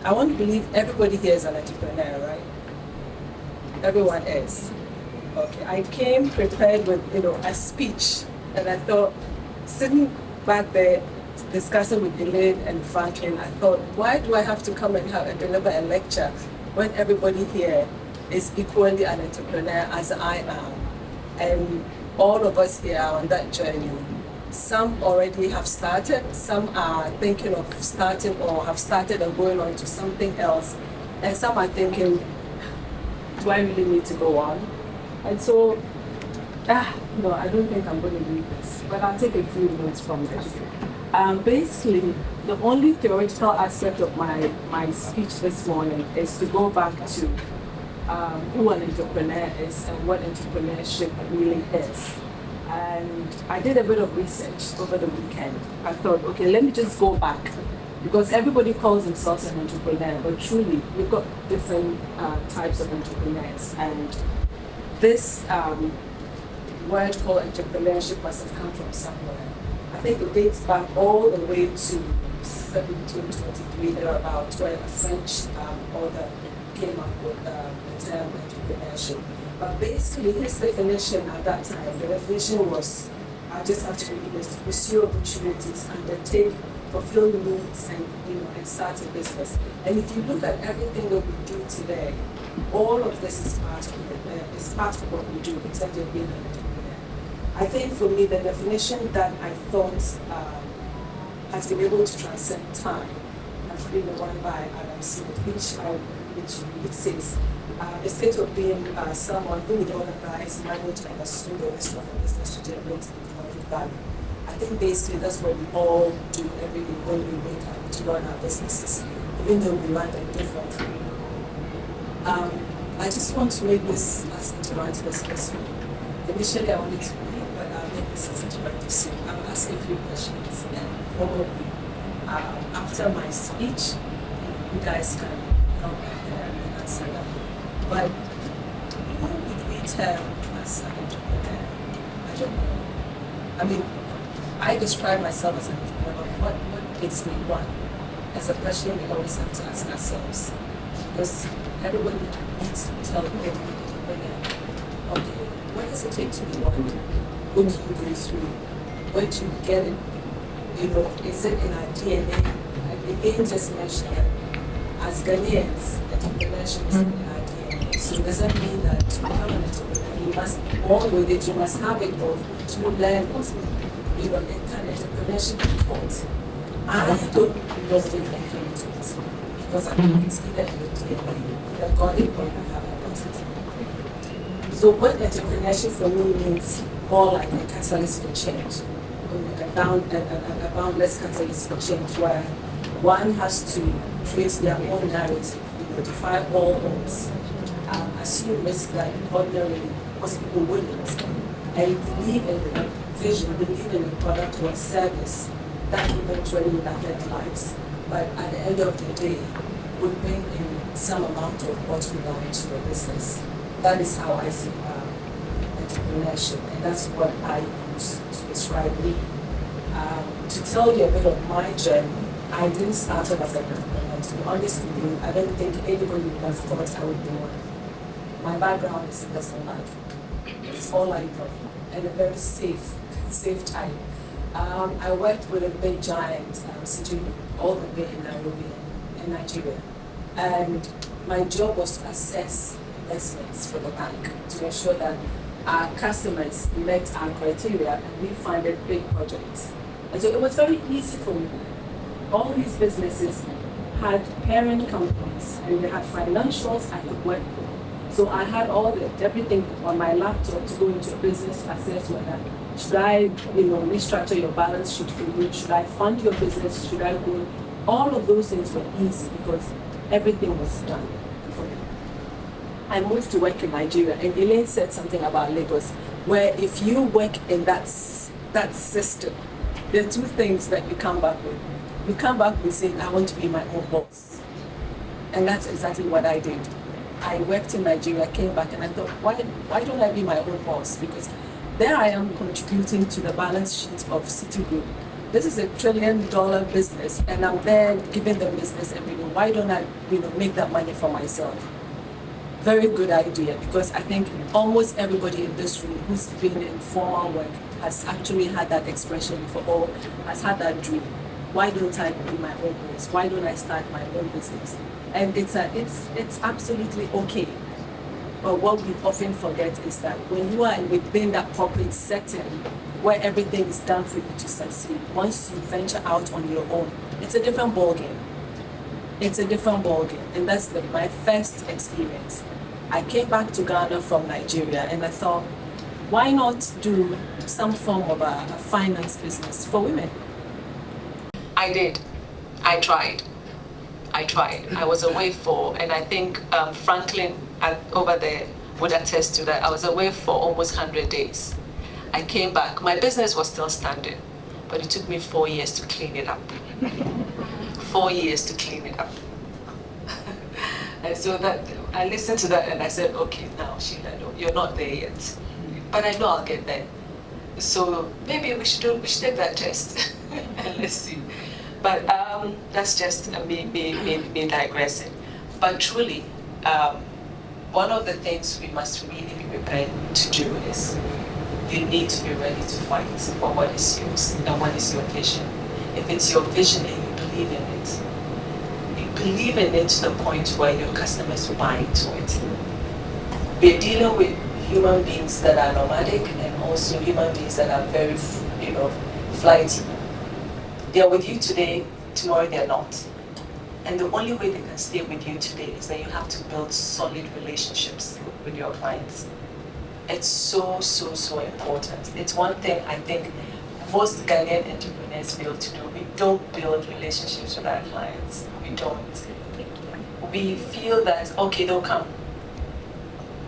I want to believe everybody here is an entrepreneur, right? Everyone is. Okay, I came prepared with, a speech, and I thought, sitting back there discussing with Elaine and Franklin, I thought, why do I have to come and deliver a lecture when everybody here is equally an entrepreneur as I am? And all of us here are on that journey. Some already have started, some are thinking of starting or have started and going on to something else, and some are thinking, do I really need to go on? And so, no, I don't think I'm going to read this, but I'll take a few notes from this. Basically, the only theoretical aspect of my speech this morning is to go back to who an entrepreneur is and what entrepreneurship really is. And I did a bit of research over the weekend. I thought, okay, let me just go back, because everybody calls themselves an entrepreneur, but truly, we've got different types of entrepreneurs. And this word called entrepreneurship must have come from somewhere. I think it dates back all the way to 1723, thereabouts, where a French author came up with the term entrepreneurship. But basically, his definition at that time, the definition was, I just have to read this: pursue opportunities, undertake, fulfill needs, and start a business. And if you look at everything that we do today, all of this is part of it. It's part of what we do in terms of being an entrepreneur. I think for me, the definition that I thought has been able to transcend time has been the one by Adam Smith, which says, a state of being someone who would organize, manage, and assume the rest of the business to generate economic value. I think basically that's what we all do every day when we wake up to run our businesses, even though we run them differently. I just want to make this as interactive as possible. Initially, I wanted to read, but I'll make this as interactive soon. I'll ask a few questions, and probably after my speech, you guys can help and answer them. But who would we term as an entrepreneur? I don't know. I mean, I describe myself as an entrepreneur, but what makes me one? That's a question we always have to ask ourselves. Because everybody needs to tell me, okay, what does it take to be one? What do you go through? Where do you get it? Is it in our DNA? I again just mentioned that as Ghanaians, entrepreneurship is in our DNA. So it doesn't mean that to become an entrepreneur, you must be born with it, you must have it, or to learn what entrepreneurship is called. I don't know if I can do it, because I think it's either in the DNA, either got it or you haven't got it. So what entrepreneurship for me means more like a catalyst for change, a boundless catalyst for change, where one has to create their own narrative, defy all odds, assume risk that ordinarily most people wouldn't, and believe in the vision, believe in the product or service that eventually will affect lives. But at the end of the day, would bring in some amount of what we want into your business. That is how I see entrepreneurship, and that's what I use to describe me. To tell you a bit of my journey, I didn't start off as an entrepreneur. To be honest with you, I don't think anybody would have thought I would be one. My background is investment banking. It's all I know, and a very safe type. I worked with a big giant, sitting all the way in Nairobi, in Nigeria. And my job was to assess investments for the bank to ensure that our customers met our criteria and we funded big projects. And so it was very easy for me. All these businesses had parent companies and they had financials I could work with. So I had everything on my laptop to go into a business, assess whether should I, restructure your balance sheet for you? Should I fund your business? Should I go? All of those things were easy because everything was done for me. I moved to work in Nigeria, and Elaine said something about Lagos, where if you work in that system, there are two things that you come back with. You come back with saying, I want to be my own boss. And that's exactly what I did. I worked in Nigeria, came back, and I thought, why don't I be my own boss? Because there I am contributing to the balance sheet of Citigroup, this is $1 trillion business, and I'm there giving them business every day. Why don't I, make that money for myself? Very good idea, because I think almost everybody in this room who's been in formal work has actually had that expression before, or has had that dream. Why don't I do my own business? Why don't I start my own business? And it's absolutely okay. But what we often forget is that when you are within that corporate setting where everything is done for you to succeed, once you venture out on your own, it's a different ballgame. It's a different ballgame, and that's my first experience. I came back to Ghana from Nigeria, and I thought, why not do some form of a finance business for women? I did. I tried. I was away and I think Franklin over there would attest to that. I was away for almost 100 days. I came back. My business was still standing, but it took me 4 years to clean it up. 4 years to clean it up. And so that I listened to that and I said, okay, now Sheila, no, you're not there yet, but I know I'll get there. So maybe we should take that test and let's see. But that's just me digressing. But truly, one of the things we must really be prepared to do is you need to be ready to fight for what is yours and what is your vision. If it's your vision and you believe in it, believe in it to the point where your customers buy into it. We're dealing with human beings that are nomadic and also human beings that are very, flighty. They're with you today, tomorrow they're not. And the only way they can stay with you today is that you have to build solid relationships with your clients. It's so, so, so important. It's one thing I think most Ghanaian entrepreneurs fail to do. We don't build relationships with our clients. We don't. We feel that, okay, they'll come.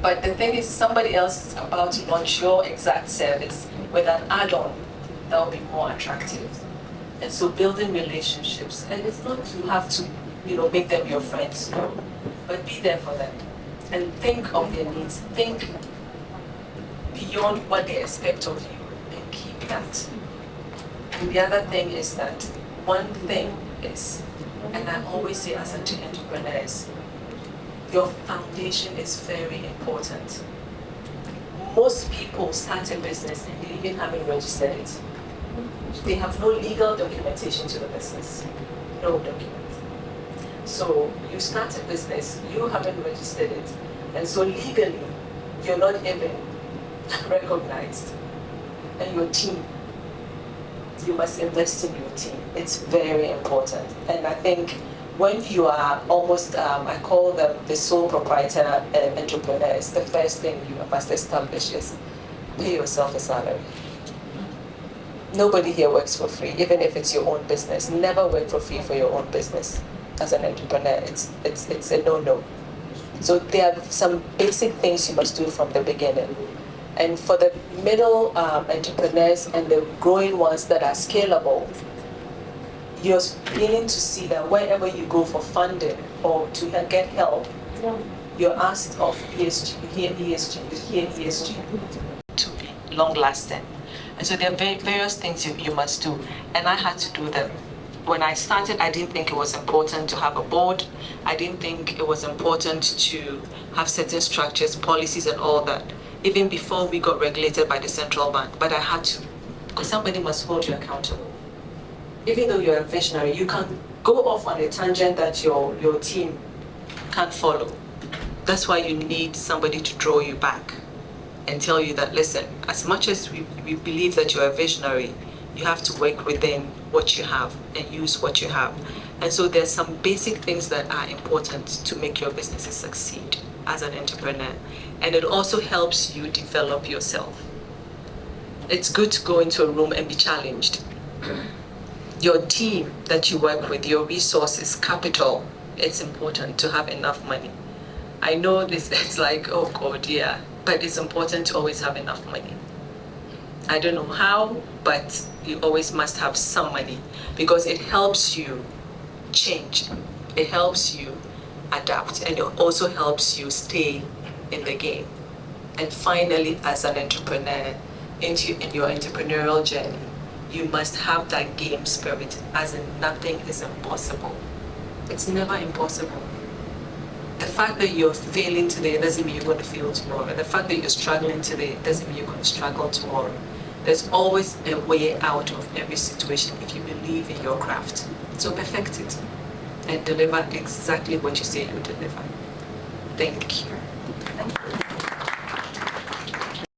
But the thing is, somebody else is about to launch your exact service with an add-on that will be more attractive. And so building relationships, and it's not you have to, make them your friends, no, but be there for them and think of their needs. Think beyond what they expect of you and keep that. And the other thing is that one thing is, and I always say as entrepreneurs, your foundation is very important. Most people start a business and they even haven't registered it. They have no legal documentation to the business, no document. So you start a business, you haven't registered it, and so legally, you're not even recognized. And your team, you must invest in your team. It's very important. And I think when you are almost, I call them the sole proprietor entrepreneurs, the first thing you must establish is pay yourself a salary. Nobody here works for free, even if it's your own business. Never work for free for your own business. As an entrepreneur, it's a no-no. So there are some basic things you must do from the beginning. And for the middle entrepreneurs and the growing ones that are scalable, you're beginning to see that wherever you go for funding or to get help, you're asked of ESG, here ESG, to be long-lasting. And so there are various things you must do, and I had to do them. When I started, I didn't think it was important to have a board. I didn't think it was important to have certain structures, policies, and all that, even before we got regulated by the central bank. But I had to, because somebody must hold you accountable. Even though you're a visionary, you can go off on a tangent that your team can't follow. That's why you need somebody to draw you back and tell you that, listen, as much as we believe that you're a visionary, you have to work within what you have and use what you have. And so there's some basic things that are important to make your businesses succeed as an entrepreneur. And it also helps you develop yourself. It's good to go into a room and be challenged. Your team that you work with, your resources, capital, it's important to have enough money. I know this, it's like, oh God, yeah, but it's important to always have enough money. I don't know how, but you always must have some money because it helps you change. It helps you adapt, and it also helps you stay in the game. And finally, as an entrepreneur, in your entrepreneurial journey, you must have that game spirit, as in nothing is impossible. It's never impossible. The fact that you're failing today doesn't mean you're going to fail tomorrow. The fact that you're struggling today doesn't mean you're going to struggle tomorrow. There's always a way out of every situation if you believe in your craft. So perfect it and deliver exactly what you say you deliver. Thank you.